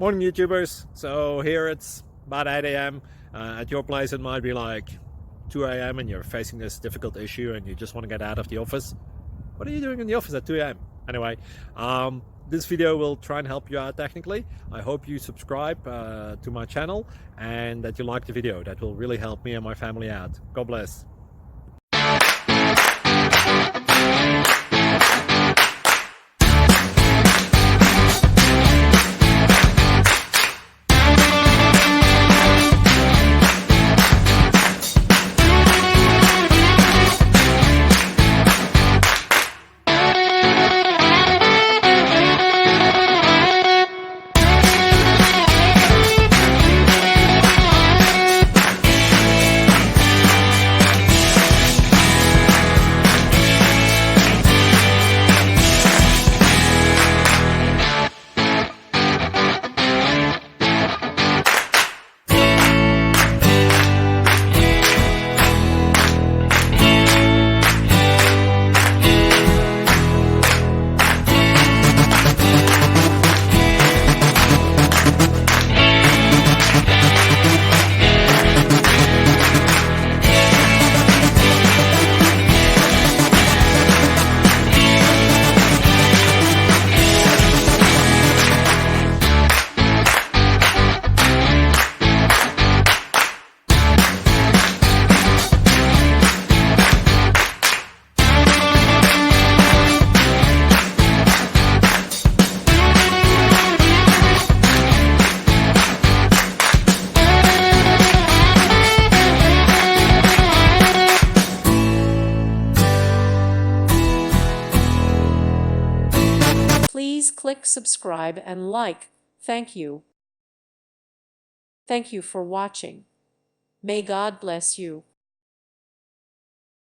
Morning YouTubers. So here it's about 8 a.m. At your place it might be like 2 a.m. and you're facing this difficult issue and you just want to get out of the office. What are you doing in the office at 2 a.m.? Anyway, this video will try and help you out technically. I hope you subscribe to my channel and that you like the video. That will really help me and my family out. God bless. Please click subscribe and like. Thank you. Thank you for watching. May God bless you.